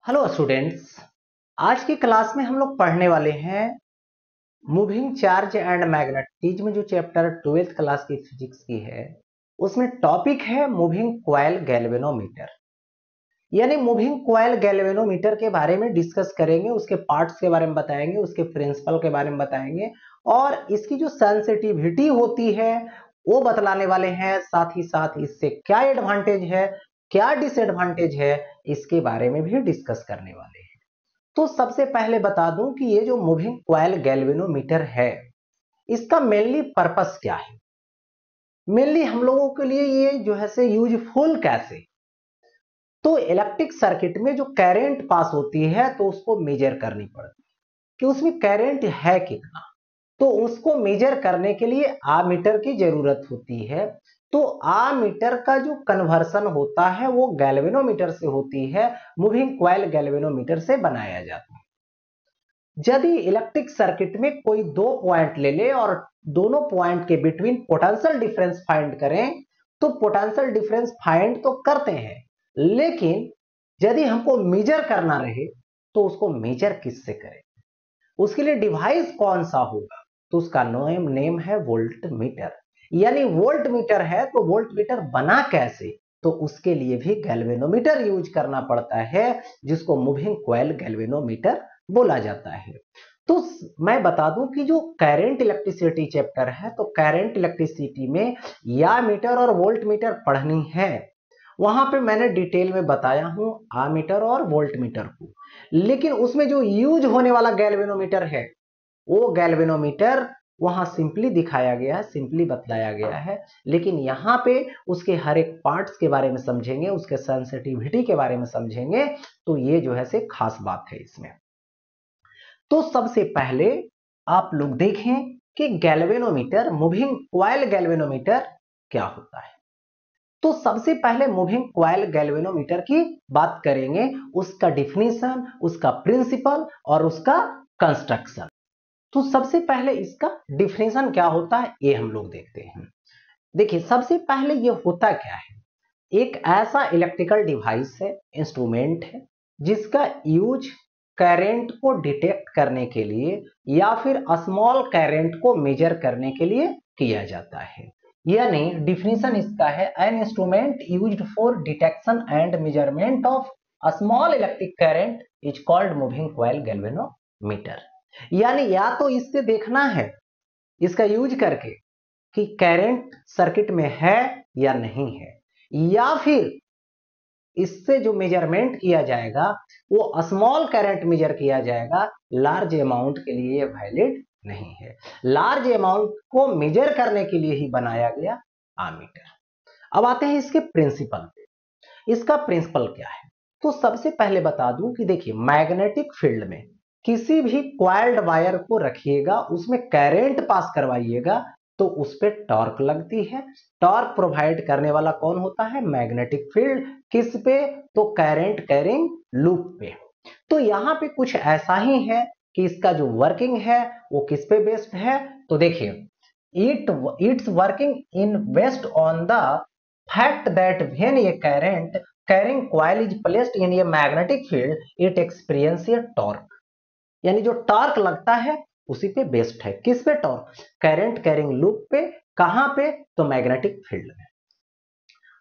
Hello students. आज की class में हम लोग पढ़ने वाले हैं मूविंग चार्ज एंड मैग्नेटिज्म, जो चैप्टर 12th क्लास की फिजिक्स की है। उसमें टॉपिक है मूविंग कॉइल गैल्वेनोमीटर। यानी मूविंग कॉइल गैल्वेनोमीटर के बारे में डिस्कस करेंगे, उसके पार्ट्स के बारे में बताएंगे, उसके प्रिंसिपल के बारे में बताएंगे और इसकी जो सेंसिटिविटी होती है वो बतलाने वाले हैं। साथ ही साथ इससे क्या एडवांटेज है, क्या डिसएडवांटेज है, इसके बारे में भी डिस्कस करने वाले हैं। तो सबसे पहले बता दूं कि ये जो मूविंग कॉइल गैल्वेनोमीटर है, इसका मेनली पर्पस क्या है। मेनली हम लोगों के लिए ये जो है से यूजफुल कैसे, तो इलेक्ट्रिक सर्किट में जो करंट पास होती है तो उसको मेजर करनी पड़ती है कि उसमें करंट है कितना। तो उसको मेजर करने के लिए आमीटर की जरूरत होती है। तो आमीटर का जो कन्वर्सन होता है वो गैल्वेनोमीटर से होती है, मूविंग कॉइल गैल्वेनोमीटर से बनाया जाता है। यदि इलेक्ट्रिक सर्किट में कोई दो पॉइंट ले ले और दोनों पॉइंट के बिटवीन पोटेंशियल डिफरेंस फाइंड करें, तो पोटेंशियल डिफरेंस फाइंड तो करते हैं, लेकिन यदि हमको मेजर करना रहे तो उसको मेजर किससे करें, उसके लिए डिवाइस कौन सा होगा, तो उसका नेम है वोल्ट मीटर। यानी वोल्ट मीटर है तो वोल्ट मीटर बना कैसे, तो उसके लिए भी गैल्वेनोमीटर यूज करना पड़ता है, जिसको मूविंग कॉइल गैल्वेनोमीटर बोला जाता है। तो मैं बता दूं कि जो करंट इलेक्ट्रिसिटी चैप्टर है, तो करंट इलेक्ट्रिसिटी में या मीटर और वोल्ट मीटर पढ़नी है, वहां पे मैंने डिटेल में बताया हूं आमीटर और वोल्ट मीटर को। लेकिन उसमें जो यूज होने वाला गैल्वेनोमीटर है, वो गैल्वेनोमीटर वहां सिंपली दिखाया गया है, सिंपली बतलाया गया है। लेकिन यहाँ पे उसके हर एक पार्ट्स के बारे में समझेंगे, उसके सेंसिटिविटी के बारे में समझेंगे, तो ये जो है से खास बात है इसमें। तो सबसे पहले आप लोग देखें कि गैल्वेनोमीटर, मूविंग कॉइल गैल्वेनोमीटर क्या होता है। तो सबसे पहले मूविंग कॉइल गैल्वेनोमीटर की बात करेंगे, उसका डिफिनीशन, उसका प्रिंसिपल और उसका कंस्ट्रक्शन। तो सबसे पहले इसका डिफिनीशन क्या होता है ये हम लोग देखते हैं। देखिए, सबसे पहले ये होता क्या है, एक ऐसा इलेक्ट्रिकल डिवाइस है, इंस्ट्रूमेंट है, जिसका यूज करंट को डिटेक्ट करने के लिए या फिर स्मॉल करंट को मेजर करने के लिए किया जाता है। यानी डिफिनीशन इसका है, an instrument used for detection and measurement of small electric current is called moving coil galvanometer. यानी या तो इससे देखना है, इसका यूज करके, कि करंट सर्किट में है या नहीं है, या फिर इससे जो मेजरमेंट किया जाएगा वो स्मॉल करंट मेजर किया जाएगा, लार्ज अमाउंट के लिए ये वैलिड नहीं है। लार्ज अमाउंट को मेजर करने के लिए ही बनाया गया आमीटर। अब आते हैं इसके प्रिंसिपल पे। इसका प्रिंसिपल क्या है, तो सबसे पहले बता दूं कि देखिए, मैग्नेटिक फील्ड में किसी भी क्वाइल्ड वायर को रखिएगा, उसमें करंट पास करवाइएगा, तो उस पर टॉर्क लगती है। टॉर्क प्रोवाइड करने वाला कौन होता है, मैग्नेटिक फील्ड। किस पे, तो करंट कैरिंग लूप पे। तो यहां पे कुछ ऐसा ही है कि इसका जो वर्किंग है वो किस पे बेस्ड है, तो देखिए, it's working in based on the fact that when a current carrying coil is placed in a magnetic field it experience a torque। यानी जो टॉर्क लगता है उसी पे बेस्ड है। किस पे, टॉर्क, करंट कैरिंग लूप पे। कहां पे, तो मैग्नेटिक फील्ड में।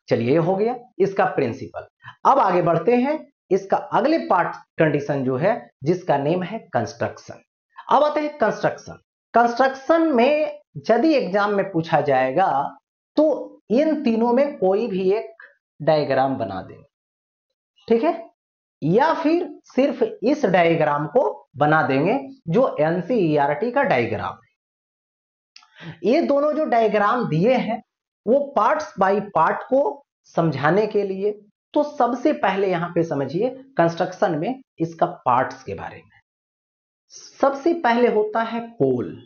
चलिए, ये हो गया इसका प्रिंसिपल। अब आगे बढ़ते हैं, इसका अगले पार्ट कंडीशन जो है, जिसका नेम है कंस्ट्रक्शन। अब आते हैं कंस्ट्रक्शन। कंस्ट्रक्शन में यदि एग्जाम में पूछा जाएगा तो इन तीनों में कोई भी एक डायग्राम बना देंगे, ठीक है, या फिर सिर्फ इस डायग्राम को बना देंगे जो एनसीईआरटी का डायग्राम है। ये दोनों जो डायग्राम दिए हैं वो पार्ट्स बाय पार्ट को समझाने के लिए। तो सबसे पहले यहां पे समझिए कंस्ट्रक्शन में इसका पार्ट्स के बारे में। सबसे पहले होता है पोल।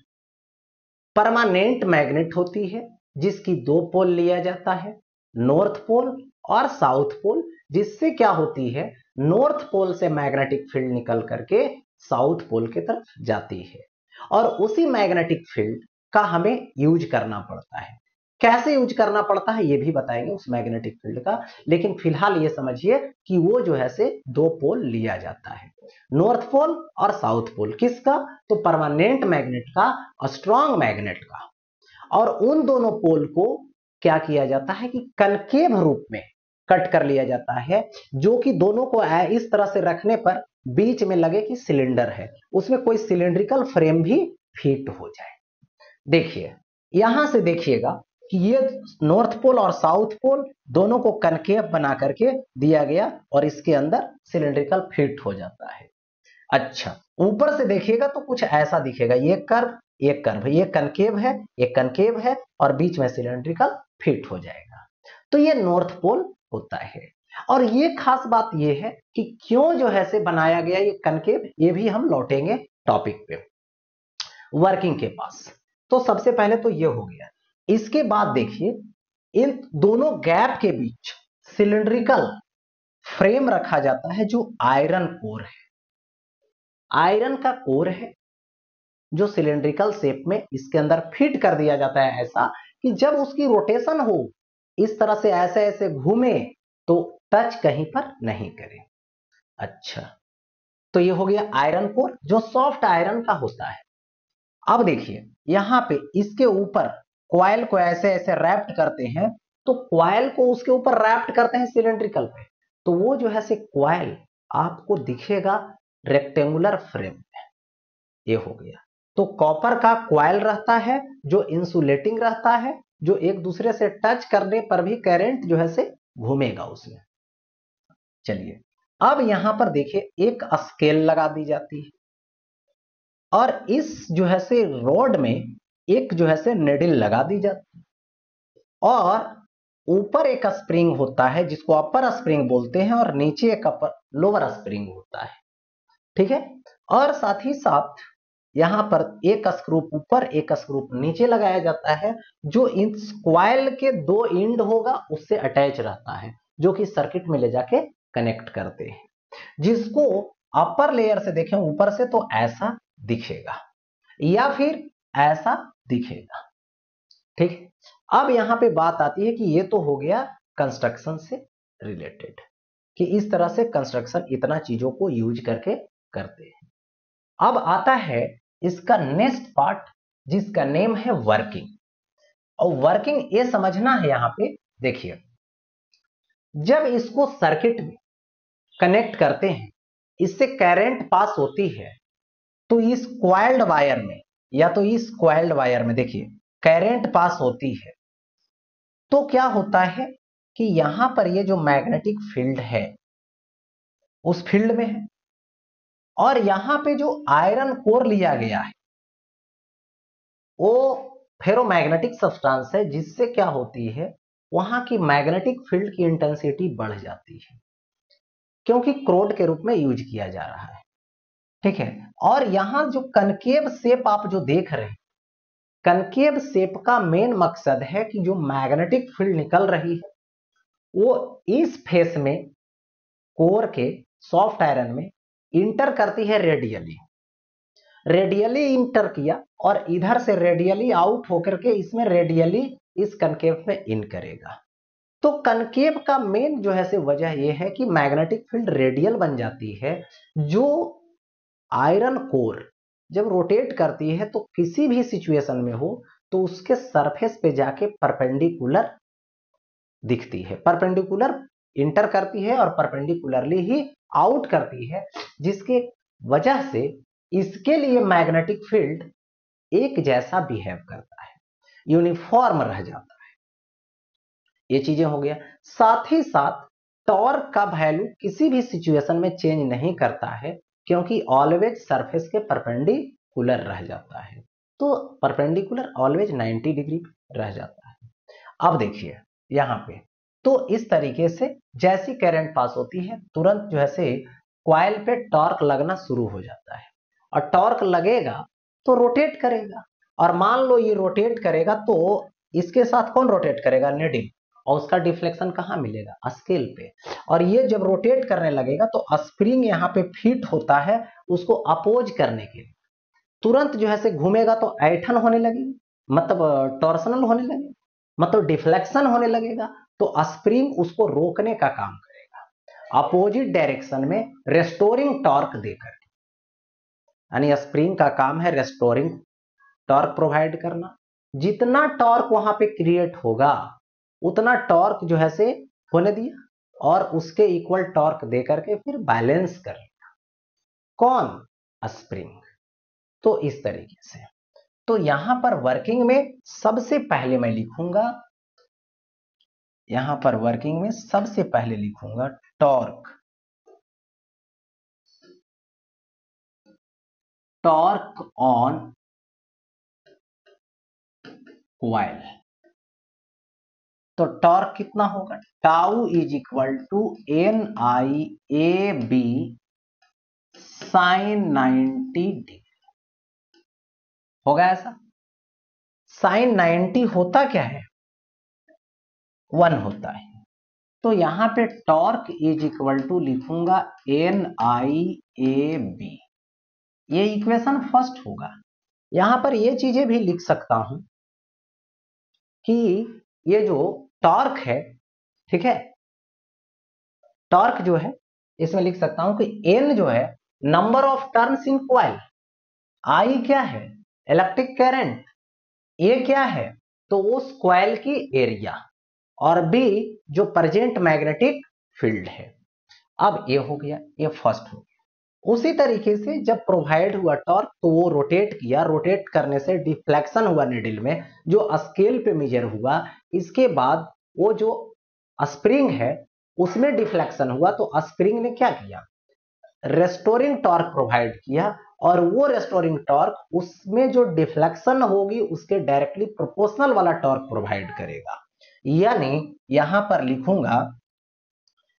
परमानेंट मैग्नेट होती है जिसकी दो पोल लिया जाता है, नॉर्थ पोल और साउथ पोल। जिससे क्या होती है, नॉर्थ पोल से मैग्नेटिक फील्ड निकल करके साउथ पोल की तरफ जाती है और उसी मैग्नेटिक फील्ड का हमें यूज करना पड़ता है। कैसे यूज करना पड़ता है ये भी बताएंगे उस मैग्नेटिक फील्ड का, लेकिन फिलहाल ये समझिए कि वो जो है से दो पोल लिया जाता है, नॉर्थ पोल और साउथ पोल। किसका? तो परमानेंट मैग्नेट का और स्ट्रॉन्ग मैग्नेट का। और उन दोनों पोल को क्या किया जाता है कि कनकेव रूप में कट कर लिया जाता है, जो कि दोनों को इस तरह से रखने पर बीच में लगे कि सिलेंडर है, उसमें कोई सिलेंड्रिकल फ्रेम भी फिट हो जाए। देखिए यहां से देखिएगा कि ये नॉर्थ पोल और साउथ पोल दोनों को कनकेव बना करके दिया गया और इसके अंदर सिलेंड्रिकल फिट हो जाता है। अच्छा, ऊपर से देखिएगा तो कुछ ऐसा दिखेगा, ये कर्व एक कर्व, ये कनकेव है, ये कनकेव है और बीच में सिलेंड्रिकल फिट हो जाएगा। तो ये नॉर्थ पोल होता है। और ये खास बात ये है कि क्यों जो है से बनाया गया ये कनकेव, ये भी हम लौटेंगे टॉपिक पे वर्किंग के पास। तो सबसे पहले तो ये हो गया। इसके बाद देखिए इन दोनों गैप के बीच सिलेंड्रिकल फ्रेम रखा जाता है जो आयरन कोर है। आयरन का कोर है जो सिलेंड्रिकल शेप में इसके अंदर फिट कर दिया जाता है, ऐसा कि जब उसकी रोटेशन हो इस तरह से ऐसे ऐसे घूमे तो टच कहीं पर नहीं करे। अच्छा, तो ये हो गया आयरन कोर जो सॉफ्ट आयरन का होता है। अब देखिए यहां पे इसके ऊपर कॉइल को ऐसे ऐसे रैप्ट करते हैं, तो कॉइल को उसके ऊपर रैप्ट करते हैं सिलेंड्रिकल पे, तो वो जो है से कॉइल आपको दिखेगा रेक्टेंगुलर फ्रेम में। ये हो गया। तो कॉपर का कॉइल रहता है जो इंसुलेटिंग रहता है, जो एक दूसरे से टच करने पर भी करंट जो है से घूमेगा उसमें। चलिए अब यहां पर देखिए एक स्केल लगा दी जाती है और इस जो है से रॉड में एक जो है से नेडल लगा दी जाती है और ऊपर एक स्प्रिंग होता है जिसको अपर स्प्रिंग बोलते हैं और नीचे एक अपर लोअर स्प्रिंग होता है। ठीक है, और साथ ही साथ यहां पर एक स्क्रू ऊपर एक स्क्रू नीचे लगाया जाता है जो इस कॉइल के दो एंड होगा उससे अटैच रहता है, जो कि सर्किट में ले जाके कनेक्ट करते हैं, जिसको अपर लेयर से देखें ऊपर से तो ऐसा दिखेगा या फिर ऐसा दिखेगा। ठीक है, अब यहां पे बात आती है कि ये तो हो गया कंस्ट्रक्शन से रिलेटेड, कि इस तरह से कंस्ट्रक्शन इतना चीजों को यूज करके करते हैं। अब आता है इसका नेक्स्ट पार्ट जिसका नेम है वर्किंग। और वर्किंग ये समझना है यहां पे, देखिए जब इसको सर्किट में कनेक्ट करते हैं इससे करंट पास होती है, तो इस कॉइल्ड वायर में या तो इस कॉइल्ड वायर में देखिए करंट पास होती है, तो क्या होता है कि यहां पर ये जो मैग्नेटिक फील्ड है उस फील्ड में है और यहां पे जो आयरन कोर लिया गया है वो फेरोमैग्नेटिक सब्सटेंस है, जिससे क्या होती है वहां की मैग्नेटिक फील्ड की इंटेंसिटी बढ़ जाती है क्योंकि क्रोड के रूप में यूज किया जा रहा है। ठीक है, और यहां जो कनकेव शेप आप जो देख रहे हैं, कनकेव शेप का मेन मकसद है कि जो मैग्नेटिक फील्ड निकल रही है वो इस फेस में कोर के सॉफ्ट आयरन में इंटर करती है रेडियली, रेडियली इंटर किया और इधर से रेडियली आउट होकर के इसमें रेडियली इस कनकेव में इन करेगा। तो कनकेव का मेन जो है से वजह यह है कि मैग्नेटिक फील्ड रेडियल बन जाती है, जो आयरन कोर जब रोटेट करती है तो किसी भी सिचुएशन में हो तो उसके सरफेस पे जाके परपेंडिकुलर दिखती है, परपेंडिकुलर इंटर करती है और परपेंडिकुलरली ही आउट करती है, जिसके वजह से इसके लिए मैग्नेटिक फील्ड एक जैसा बिहेव करता है, यूनिफॉर्म रह जाता है। ये चीजें हो गया। साथ ही साथ टॉर्क का वैल्यू किसी भी सिचुएशन में चेंज नहीं करता है क्योंकि ऑलवेज सरफेस के परपेंडिकुलर रह जाता है, तो परपेंडिकुलर ऑलवेज 90 डिग्री रह जाता है। अब देखिए यहां पे तो इस तरीके से जैसी करंट पास होती है तुरंत जो है से कॉइल पे टॉर्क लगना शुरू हो जाता है और टॉर्क लगेगा तो रोटेट करेगा, और मान लो ये रोटेट करेगा तो इसके साथ कौन रोटेट करेगा? नीडल, और उसका डिफ्लेक्शन कहां मिलेगा? स्केल पे। और ये जब रोटेट करने लगेगा तो स्प्रिंग यहाँ पे फिट होता है उसको अपोज करने के लिए, तुरंत जो है से घूमेगा तो ऐठन होने लगेगी, मतलब टॉर्सनल होने लगेगा। मतलब डिफ्लेक्शन होने लगेगा, तो स्प्रिंग उसको रोकने का काम करेगा अपोजिट डायरेक्शन में रेस्टोरिंग टॉर्क देकर। यानी स्प्रिंग का काम है रेस्टोरिंग टॉर्क प्रोवाइड करना। जितना टॉर्क वहां पे क्रिएट होगा उतना टॉर्क जो है से होने दिया और उसके इक्वल टॉर्क दे करके फिर बैलेंस कर लेगा कौन, स्प्रिंग। तो इस तरीके से, तो यहां पर वर्किंग में सबसे पहले मैं लिखूंगा, यहां पर वर्किंग में सबसे पहले लिखूंगा टॉर्क, टॉर्क ऑन कॉइल। तो टॉर्क कितना होगा, tau is equal to N I A B sine 90 degree. होगा ऐसा, साइन 90 होता क्या है, 1 होता है। तो यहां पे टॉर्क इज इक्वल टू लिखूंगा एन आई ए बी, ये इक्वेशन फर्स्ट होगा। यहां पर ये चीजें भी लिख सकता हूं कि ये जो टॉर्क है, ठीक है, टॉर्क जो है इसमें लिख सकता हूं कि एन जो है number of turns in coil, I क्या है इलेक्ट्रिक करंट, ए क्या है तो उस कॉइल की एरिया, और बी जो प्रेजेंट मैग्नेटिक फील्ड है। अब ये हो गया, ये फर्स्ट हो गया। उसी तरीके से जब प्रोवाइड हुआ टॉर्क तो वो रोटेट किया, रोटेट करने से डिफ्लेक्शन हुआ नीडल में जो स्केल पे मेजर हुआ। इसके बाद वो जो स्प्रिंग है उसमें डिफ्लेक्शन हुआ, तो स्प्रिंग ने क्या किया, रेस्टोरिंग टॉर्क प्रोवाइड किया, और वो रेस्टोरिंग टॉर्क उसमें जो डिफ्लेक्शन होगी उसके डायरेक्टली प्रोपोर्शनल वाला टॉर्क प्रोवाइड करेगा। यानी यहां पर लिखूंगा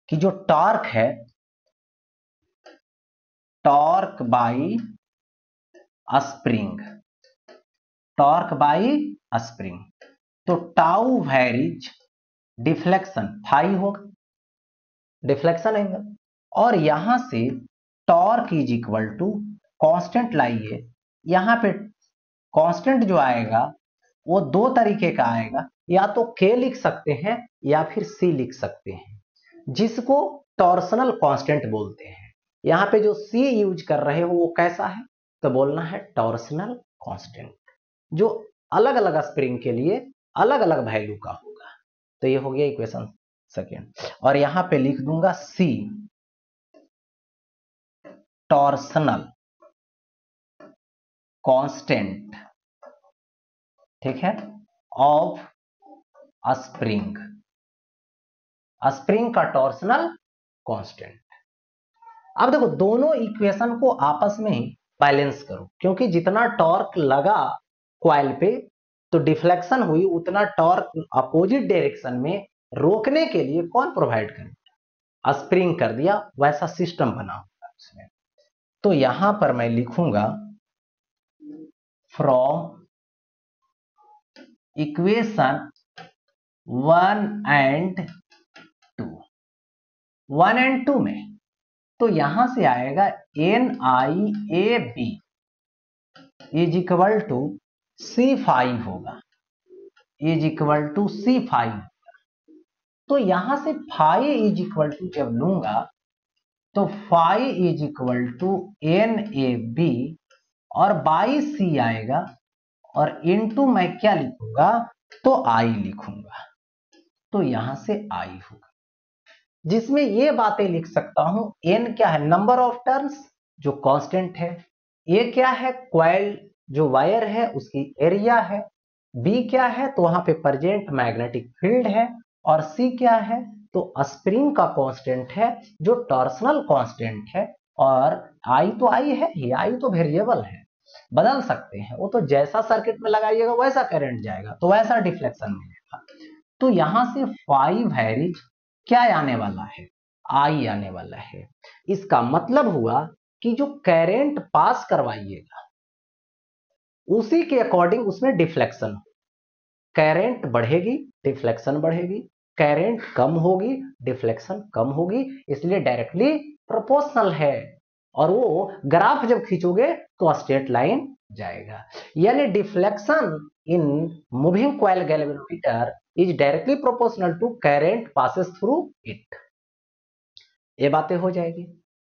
कि जो टॉर्क है, torque by spring, torque by spring. तो टाउ वेरीज डिफ्लेक्शन फाई होगा, डिफ्लेक्शन एंगल, और यहां से torque is equal to constant लाइए। यहां पे कांस्टेंट जो आएगा वो दो तरीके का आएगा, या तो के लिख सकते हैं या फिर सी लिख सकते हैं, जिसको टॉर्सनल कांस्टेंट बोलते हैं। यहां पे जो सी यूज कर रहे हो वो कैसा है, तो बोलना है टॉर्सनल कांस्टेंट, जो अलग अलग स्प्रिंग के लिए अलग अलग वैल्यू का होगा। तो ये हो गया इक्वेशन सेकेंड, और यहां पे लिख दूंगा सी टॉर्सनल कांस्टेंट, ठीक है, ऑफ स्प्रिंग, स्प्रिंग का टॉर्सनल कांस्टेंट। अब देखो दोनों इक्वेशन को आपस में ही बैलेंस करो, क्योंकि जितना टॉर्क लगा कॉइल पे तो डिफ्लेक्शन हुई, उतना टॉर्क अपोजिट डायरेक्शन में रोकने के लिए कौन प्रोवाइड करेगा, स्प्रिंग कर दिया, वैसा सिस्टम बना होगा उसमें। तो यहां पर मैं लिखूंगा फ्रॉम इक्वेशन 1 एंड 2, 1 एंड 2 में तो यहां से आएगा N I A B is equal to C5 होगा, इज इक्वल टू C5। तो यहां से फाई इज इक्वल टू जब लूंगा तो phi is equal to N A B और बाई सी आएगा, और इनटू मैं क्या लिखूंगा, तो आई लिखूंगा। तो यहां से आई होगा, जिसमें ये बातें लिख सकता हूं, एन क्या है नंबर ऑफ टर्न्स जो कांस्टेंट है, ए क्या है कॉइल जो वायर है उसकी एरिया है, बी क्या है तो वहां पे प्रेजेंट मैग्नेटिक फील्ड है, और सी क्या है तो स्प्रिंग का कांस्टेंट है जो टॉर्सनल कांस्टेंट है, और आई तो आई है ही, आई तो वेरिएबल है, बदल सकते हैं वो, तो जैसा सर्किट में लगाइएगा वैसा करंट जाएगा, तो वैसा डिफ्लेक्शन मिलेगा। तो यहां से फाइव हैरिज क्या आने वाला है, आई आने वाला है। इसका मतलब हुआ कि जो करंट पास करवाइएगा उसी के अकॉर्डिंग उसमें डिफ्लेक्शन, करंट बढ़ेगी डिफ्लेक्शन बढ़ेगी, करंट कम होगी डिफ्लेक्शन कम होगी, इसलिए डायरेक्टली प्रोपोर्शनल है, और वो ग्राफ जब खींचोगे तो स्ट्रेट लाइन जाएगा। यानी deflection in moving coil galvanometer is directly proportional to current passes through it. ये बातें हो जाएगी।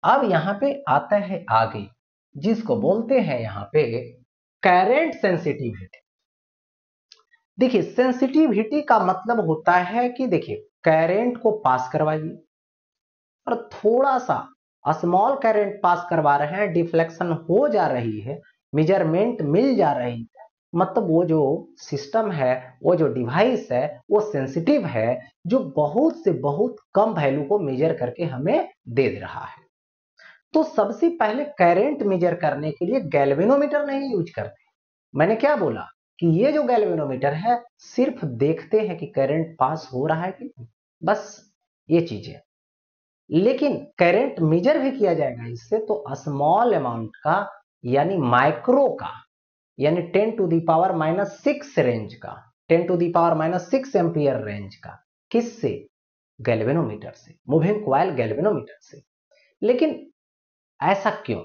अब यहां पे आता है आगे, जिसको बोलते हैं यहां पे करंट सेंसिटिविटी। देखिए सेंसिटिविटी का मतलब होता है कि देखिए करंट को पास करवाइए और थोड़ा सा स्मॉल करंट पास करवा रहे हैं, डिफ्लेक्शन हो जा रही है, मेजरमेंट मिल जा रही है, मतलब वो जो सिस्टम है, वो जो डिवाइस है, वो सेंसिटिव है, जो बहुत से बहुत कम वैल्यू को मेजर करके हमें दे रहा है। तो सबसे पहले करंट मेजर करने के लिए गैल्वेनोमीटर नहीं यूज करते। मैंने क्या बोला कि ये जो गैल्वेनोमीटर है सिर्फ देखते हैं कि करंट पास हो रहा है कि नहीं, बस ये चीजें। लेकिन करंट मेजर भी किया जाएगा इससे, तो स्मॉल अमाउंट का यानी माइक्रो का, यानी 10⁻⁻6 रेंज का, 10⁻⁻6 एम्पियर रेंज का। किससे? गैल्वेनोमीटर से, मूविंग कॉइल गैल्वेनोमीटर से। लेकिन ऐसा क्यों?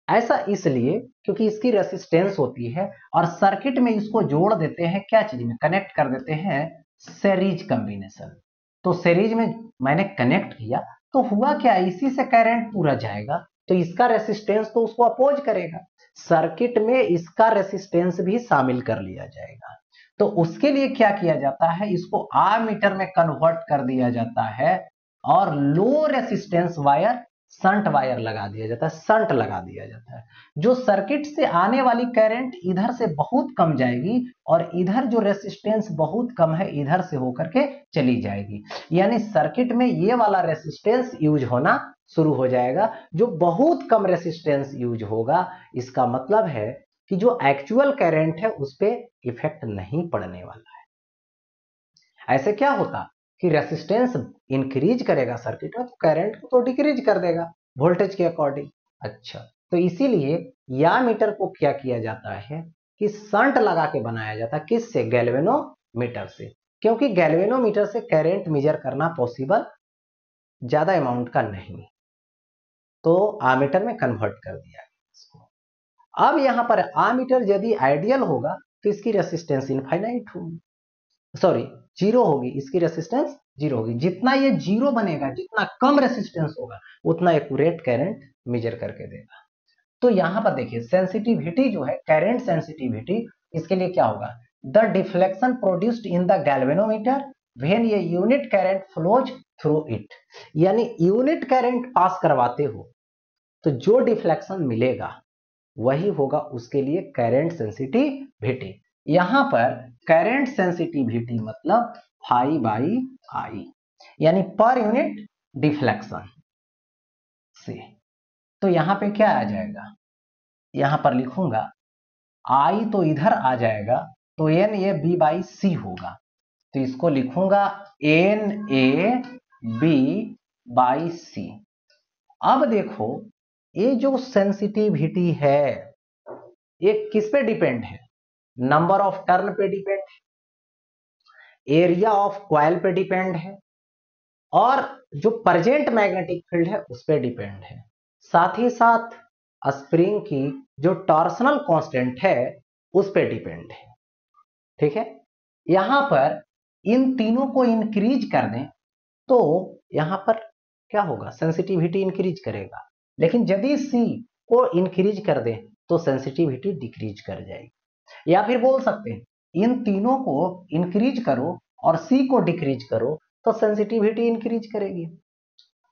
ऐसा इसलिए क्योंकि इसकी रेसिस्टेंस होती है और सर्किट में इसको जोड़ देते हैं, क्या चीज में कनेक्ट कर देते हैं, सीरीज कॉम्बिनेशन। तो सीरीज में मैंने कनेक्ट किया तो हुआ क्या, इसी से करंट पूरा जाएगा, तो इसका रेसिस्टेंस तो उसको अपोज करेगा, सर्किट में इसका रेसिस्टेंस भी शामिल कर लिया जाएगा। तो उसके लिए क्या किया जाता है, इसको आमीटर में कन्वर्ट कर दिया जाता है और लो रेसिस्टेंस वायर, शंट वायर लगा दिया जाता है, शंट लगा दिया जाता है। जो सर्किट से आने वाली करंट इधर से बहुत कम जाएगी और इधर जो रेसिस्टेंस बहुत कम है इधर से होकर के चली जाएगी, यानी सर्किट में ये वाला रेसिस्टेंस यूज होना शुरू हो जाएगा, जो बहुत कम रेसिस्टेंस यूज होगा। इसका मतलब है कि जो एक्चुअल करंट है उस पर इफेक्ट नहीं पड़ने वाला है। ऐसे क्या होता कि रेसिस्टेंस इंक्रीज करेगा सर्किट में, तो करंट को तो डिक्रीज कर देगा वोल्टेज के अकॉर्डिंग। अच्छा, तो इसीलिए या मीटर को क्या किया जाता है कि शंट लगा के बनाया जाता है, किससे, गैल्वेनोमीटर से, क्योंकि गैल्वेनोमीटर से करंट मेजर करना पॉसिबल ज्यादा अमाउंट का नहीं, तो आमीटर में कन्वर्ट कर दिया इसको। अब यहां पर आमीटर यदि आइडियल होगा तो इसकी रेसिस्टेंस इनफाइनाइट होगी, सॉरी जीरो होगी, इसकी रेसिस्टेंस जीरो होगी। जितना ये जीरो बनेगा, जितना कम रेसिस्टेंस होगा, उतना एक्यूरेट करंट मेजर करके देगा। तो यहां पर देखिए सेंसिटिविटी जो है, करंट सेंसिटिविटी, इसके लिए क्या होगा, the deflection produced in the galvanometer when ये unit current flows through it, यानी यूनिट करंट पास करवाते हो तो जो डिफ्लेक्शन मिलेगा वही होगा उसके लिए करंट सेंसिटिविटी। यहां पर करंट सेंसिटिविटी मतलब फाई बाई आई, यानी पर यूनिट डिफ्लेक्शन से। तो यहां पे क्या आ जाएगा, यहां पर लिखूंगा आई तो इधर आ जाएगा, तो एन ए बी बाई सी होगा, तो इसको लिखूंगा एन ए बी बाई सी। अब देखो ये जो सेंसिटिविटी है ये किस पे डिपेंड है, नंबर ऑफ टर्न पे डिपेंड है, एरिया ऑफ कॉइल पे डिपेंड है, और जो प्रेजेंट मैग्नेटिक फील्ड है उस पे डिपेंड है। साथ ही साथ स्प्रिंग की जो टॉर्सनल कांस्टेंट है उस पे डिपेंड है। ठीक है, यहां पर इन तीनों को इंक्रीज कर दें तो यहां पर क्या होगा, सेंसिटिविटी इंक्रीज करेगा, लेकिन यदि सी को इंक्रीज कर दें तो सेंसिटिविटी डिक्रीज कर जाएगी। या फिर बोल सकते हैं इन तीनों को इंक्रीज करो और सी को डिक्रीज करो तो सेंसिटिविटी इंक्रीज करेगी।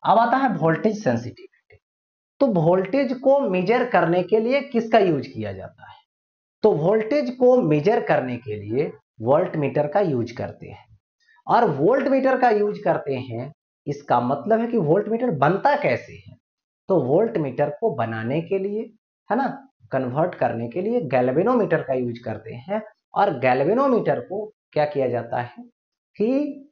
अब आता है वोल्टेज सेंसिटिविटी। तो वोल्टेज को मेजर करने के लिए किसका यूज किया जाता है, तो वोल्टेज को मेजर करने के लिए वोल्ट मीटर का यूज करते हैं। और वोल्ट मीटर का यूज करते हैं, इसका मतलब है कि वोल्ट मीटर बनता कैसे है, तो वोल्ट मीटर को बनाने के लिए, है ना, कन्वर्ट करने के लिए गैल्वेनोमीटर का यूज करते हैं। और गैल्वेनोमीटर को क्या किया जाता है कि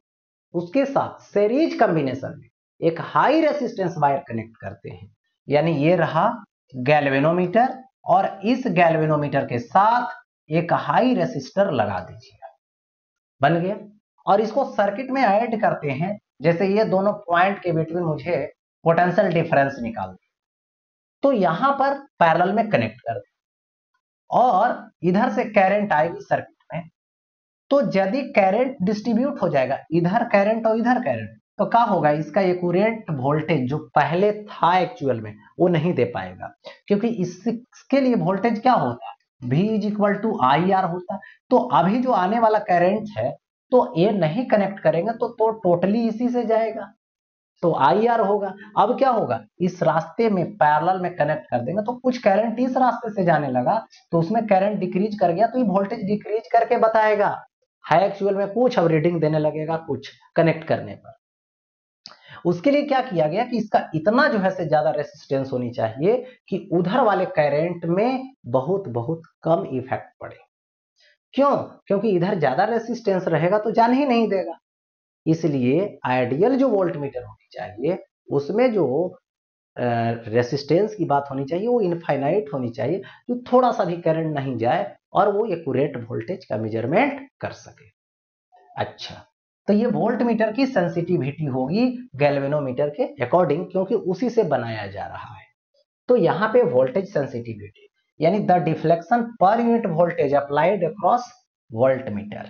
उसके साथ सीरीज कॉम्बिनेशन में एक हाई रेसिस्टेंस वायर कनेक्ट करते हैं, यानी ये रहा गैल्वेनोमीटर और इस गैल्वेनोमीटर के साथ एक हाई रेसिस्टर लगा दीजिए, बन गया। और इसको सर्किट में ऐड करते हैं, जैसे ये दोनों पॉइंट के बीच में मुझे पोटेंशियल डिफरेंस निकाल, तो यहां पर पैरेलल में कनेक्ट कर दे और इधर से करंट आएगी सर्किट में, तो यदि करंट डिस्ट्रीब्यूट हो जाएगा, इधर करंट और इधर करंट, तो क्या होगा, इसका एक्यूरेट वोल्टेज जो पहले था एक्चुअल में वो नहीं दे पाएगा, क्योंकि इसके लिए वोल्टेज क्या होता है, V is equal to I R होता। तो अभी जो आने वाला करंट है तो ये नहीं कनेक्ट करेंगे तो टोटली इसी से जाएगा, तो आई आर होगा। अब क्या होगा, इस रास्ते में पैरेलल में कनेक्ट कर देंगे तो कुछ करंट इस रास्ते से जाने लगा, तो उसमें करंट डिक्रीज कर गया तो ये वोल्टेज डिक्रीज करके बताएगा है एक्चुअल में कुछ, अब रीडिंग देने लगेगा कुछ कनेक्ट करने पर। उसके लिए क्या किया गया कि इसका इतना जो है से ज्यादा रेसिस्टेंस होनी चाहिए कि उधर वाले करंट में बहुत बहुत कम इफेक्ट पड़े। क्यों, क्योंकि इधर ज्यादा रेसिस्टेंस रहेगा तो जान ही नहीं देगा। इसलिए आइडियल जो वोल्टमीटर होनी चाहिए उसमें जो रेसिस्टेंस की बात होनी चाहिए वो इनफाइनाइट होनी चाहिए, जो थोड़ा सा भी करंट नहीं जाए और वो एक्यूरेट वोल्टेज का मेजरमेंट कर सके। अच्छा, तो ये वोल्टमीटर की सेंसिटिविटी होगी गैल्वेनोमीटर के अकॉर्डिंग, क्योंकि उसी से बनाया जा रहा है। तो यहाँ पे वोल्टेज सेंसिटिविटी यानी the deflection per unit voltage applied across voltmeter,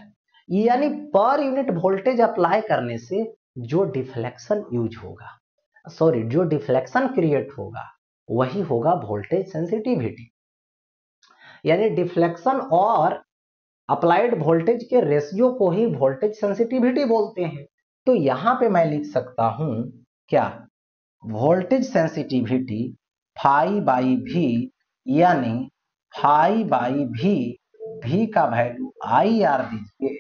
यानी पर यूनिट वोल्टेज अप्लाई करने से जो डिफ्लेक्शन यूज होगा, सॉरी जो डिफ्लेक्शन क्रिएट होगा वही होगा वोल्टेज सेंसिटिविटी। यानी डिफ्लेक्शन और अप्लाइड वोल्टेज के रेशियो को ही वोल्टेज सेंसिटिविटी बोलते हैं। तो यहां पे मैं लिख सकता हूं क्या, वोल्टेज सेंसिटिविटी फाई बाई भी, यानी फाई बाई भी, भी का वैल्यू आई आर दीजिए,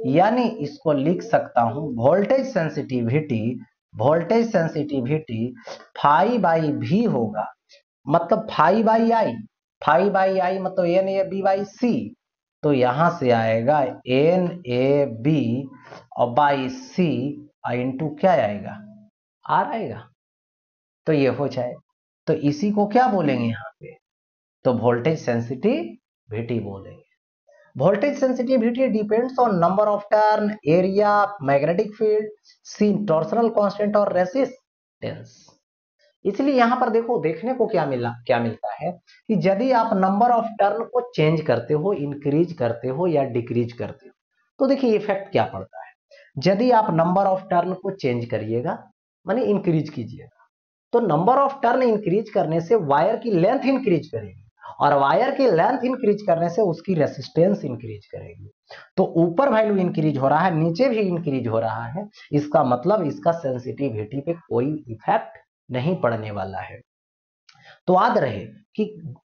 यानी इसको लिख सकता हूं वोल्टेज सेंसिटिविटी फाई बाई भी होगा, मतलब फाई बाई आई मतलब एन ए बी बाई सी, तो यहां से आएगा एन ए बी और बाई सी इंटू क्या आएगा, आर आएगा, तो ये हो जाए। तो इसी को क्या बोलेंगे यहाँ पे, तो वोल्टेज सेंसिटिविटी बोलेंगे। Voltage sensitivity depends on number of turn, area, magnetic field, C torsional constant और रेसिस्टेंस। इसलिए यहां पर देखो, देखने को क्या मिलता है कि यदि आप नंबर ऑफ टर्न को चेंज करते हो, इंक्रीज करते हो या डिक्रीज करते हो, तो देखिए इफेक्ट क्या पड़ता है। यदि आप नंबर ऑफ टर्न को चेंज करिएगा माने इंक्रीज कीजिएगा, तो नंबर ऑफ टर्न इंक्रीज करने से वायर की लेंथ इंक्रीज करेगी, और वायर की लेंथ इंक्रीज करने से उसकी रेसिस्टेंस इंक्रीज करेगी। तो ऊपर वैल्यू इंक्रीज हो रहा है, नीचे भी इंक्रीज हो रहा है, इसका मतलब इसका सेंसिटिविटी पे कोई इफेक्ट नहीं पड़ने वाला है। तो याद रहे कि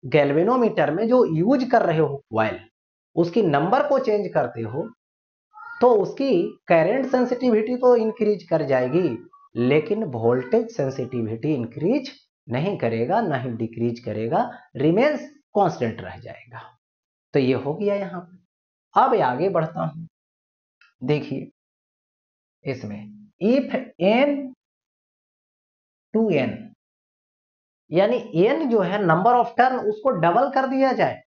गैल्वेनोमीटर में जो यूज कर रहे हो कॉइल, उसकी नंबर को चेंज करते हो तो उसकी करंट सेंसिटिविटी तो इंक्रीज कर जाएगी, लेकिन वोल्टेज सेंसिटिविटी इंक्रीज नहीं करेगा, ना ही डिक्रीज करेगा, रिमेन्स कांस्टेंट रह जाएगा। तो ये हो गया यहां पे। अब आगे बढ़ता हूं, देखिए इसमें इफ n टू n, यानी n जो है नंबर ऑफ टर्न उसको डबल कर दिया जाए,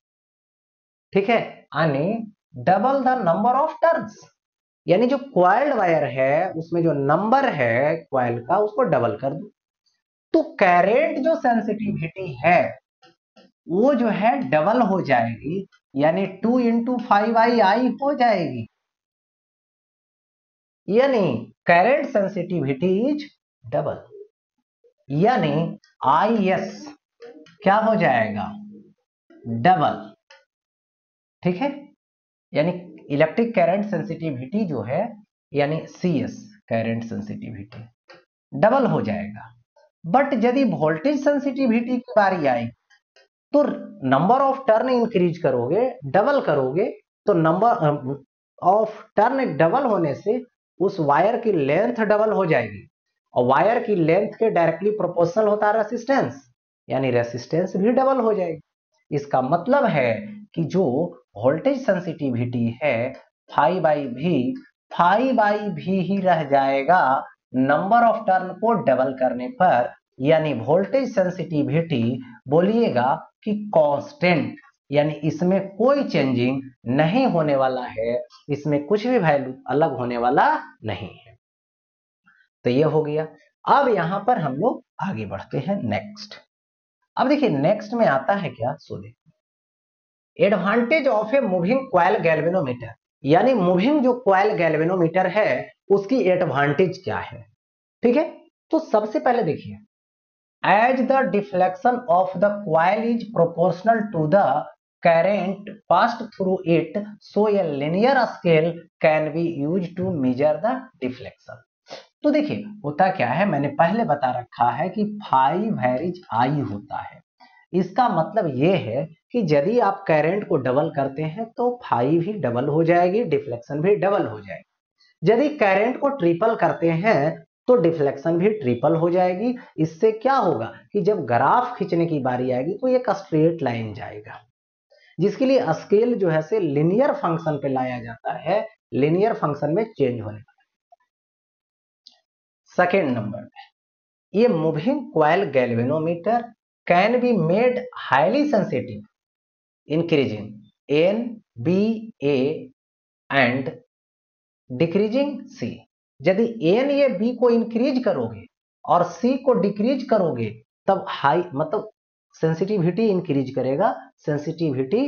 ठीक है, यानी double the number of turns, यानी जो क्वाइल्ड वायर है उसमें जो नंबर है क्वाइल का उसको डबल कर दो, तो करंट जो सेंसिटिविटी है वो जो है डबल हो जाएगी, यानी 2 इंटू 5i हो जाएगी, यानी करंट सेंसिटिविटी इज डबल, यानी IS क्या हो जाएगा, डबल, ठीक है, यानी इलेक्ट्रिक करंट सेंसिटिविटी जो है यानी CS करंट सेंसिटिविटी डबल हो जाएगा। बट यदि वोल्टेज सेंसिटिविटी की बारी आई तो नंबर ऑफ टर्न इंक्रीज करोगे, डबल करोगे, तो नंबर ऑफ टर्न डबल होने से उस वायर की लेंथ डबल हो जाएगी, और वायर की लेंथ के डायरेक्टली प्रोपोर्शनल होता है रेसिस्टेंस, यानी रेसिस्टेंस भी डबल हो जाएगी। इसका मतलब है कि जो वोल्टेज सेंसिटिविटी है फाई बाई भी ही रह जाएगा नंबर ऑफ टर्न को डबल करने पर, यानी वोल्टेज सेंसिटिविटी बोलिएगा कि कांस्टेंट, यानी इसमें कोई चेंजिंग नहीं होने वाला है, इसमें कुछ भी वैल्यू अलग होने वाला नहीं है। तो ये हो गया। अब यहां पर हम लोग आगे बढ़ते हैं नेक्स्ट। अब देखिए नेक्स्ट में आता है क्या, सो देखिए advantage of a moving coil galvanometer, यानी मूविंग जो क्वाइल गैल्वेनोमीटर है उसकी एडवांटेज क्या है। ठीक है, तो सबसे पहले देखिए, as the deflection of the coil is proportional to the current passed through it, so a linear scale can be use to measure the deflection. तो देखिए होता क्या है, मैंने पहले बता रखा है कि फाई वेरिज आई होता है। इसका मतलब ये है कि यदि आप करंट को डबल करते हैं तो फाई भी डबल हो जाएगी, डिफ्लेक्शन भी डबल हो जाएगी। यदि करंट को ट्रिपल करते हैं तो डिफ्लेक्शन भी ट्रिपल हो जाएगी। इससे क्या होगा कि जब ग्राफ खींचने की बारी आएगी तो एक स्ट्रेट लाइन जाएगा, जिसके लिए स्केल जो है से लिनियर फंक्शन पे लाया जाता है, लिनियर फंक्शन में चेंज होने पर। सेकेंड नंबर, ये moving coil galvanometer can be made highly sensitive increasing N B A and decreasing C. यदि एन या बी को इंक्रीज करोगे और सी को डिक्रीज करोगे तब हाई मतलब सेंसिटिविटी इंक्रीज करेगा। सेंसिटिविटी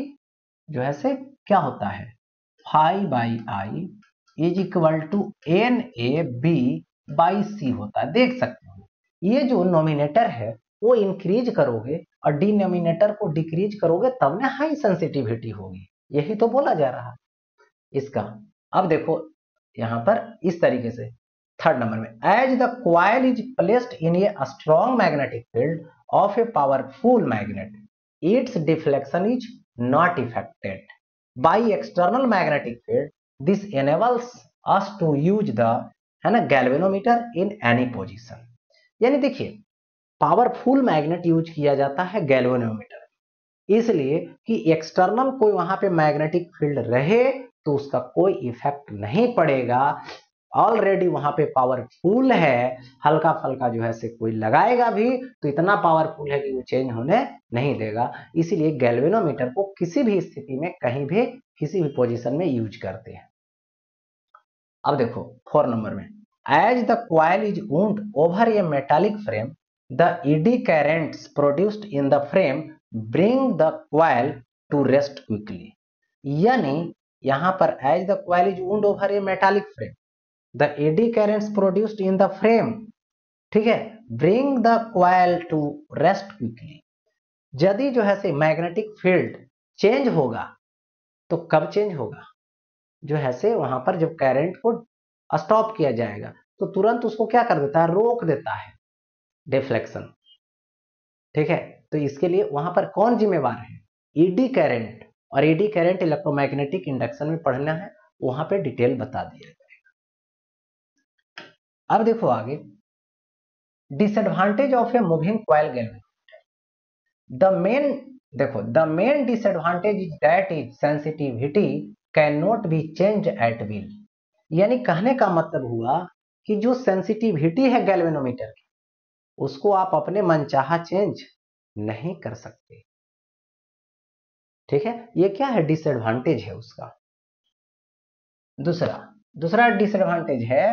जो है से क्या होता है, phi by I is equal to N A B by C होता है। देख सकते हो ये जो नोमिनेटर है वो इंक्रीज करोगे और डिनोमिनेटर को डिक्रीज करोगे तब ना हाई सेंसिटिविटी होगी, यही तो बोला जा रहा है इसका। अब देखो यहां पर इस तरीके से, थर्ड नंबर में, as the coil is placed in a strong magnetic field of a powerful magnet, its deflection is not affected by external magnetic field. This enables us to use the, है ना, galvanometer in any position. यानी देखिए powerful magnet use किया जाता है galvanometer, इसलिए कि external कोई वहां पे मैग्नेटिक फील्ड रहे तो उसका कोई इफेक्ट नहीं पड़ेगा। ऑलरेडी वहां पे पावरफुल है, हल्का फल्का जो है से कोई लगाएगा भी तो इतना पावरफुल है कि वो चेंज होने नहीं देगा। इसीलिए गैल्वेनोमीटर को किसी भी स्थिति में कहीं भी किसी भी पोजीशन में यूज करते हैं। अब देखो 4 नंबर में, as the coil is wound over a metallic frame, the eddy currents produced in the frame bring the coil to rest quickly. यानी यहां पर as the coil is wound over a metallic frame, the eddy currents produced in the frame, ठीक है, bring the coil to rest quickly. यदि जो है से magnetic field change होगा तो कब चेंज होगा, जो है से वहां पर जब करंट को स्टॉप किया जाएगा तो तुरंत उसको क्या कर देता है, रोक देता है, डिफ्लेक्शन। ठीक है, तो इसके लिए वहां पर कौन जिम्मेवार है, ईडी करंट। और ईडी करंट इलेक्ट्रोमैग्नेटिक इंडक्शन में पढ़ना है, वहां पे डिटेल बता दिया जाएगा। अब देखो आगे, disadvantage of a moving coil galvanometer. The main, देखो the main disadvantage is that is sensitivity can not be change at will. यानी कहने का मतलब हुआ कि जो सेंसिटिविटी है गैल्वेनोमीटर की उसको आप अपने मनचाहा चेंज नहीं कर सकते। ठीक है, ये क्या है, डिसएडवांटेज है उसका। दूसरा दूसरा डिसएडवांटेज है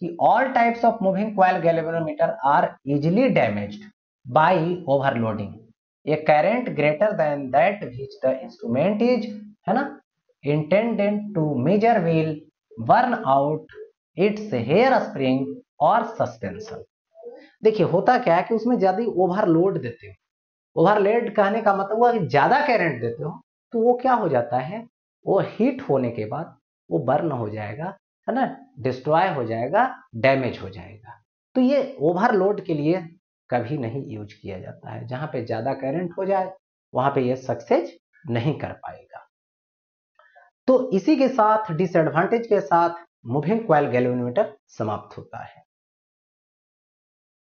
कि all types of moving coil galvanometer are easily damaged by overloading a current greater than that which the instrument is, है ना, intended to measure will burn out its hair spring और suspension. देखिए होता क्या है कि उसमें ज्यादा ओवरलोड देते हो, ओवरलोड कहने का मतलब हुआ कि ज्यादा करंट देते हो तो वो क्या हो जाता है, वो हीट होने के बाद वो बर्न हो जाएगा, है ना, डिस्ट्रॉय हो जाएगा, डैमेज हो जाएगा। तो ये ओवरलोड के लिए कभी नहीं यूज किया जाता है। जहां पे ज्यादा करंट हो जाए वहां पे ये सक्सेस नहीं कर पाएगा। तो इसी के साथ डिसएडवांटेज के साथ मूविंग क्वाइल गैल्वेनोमीटर समाप्त होता है।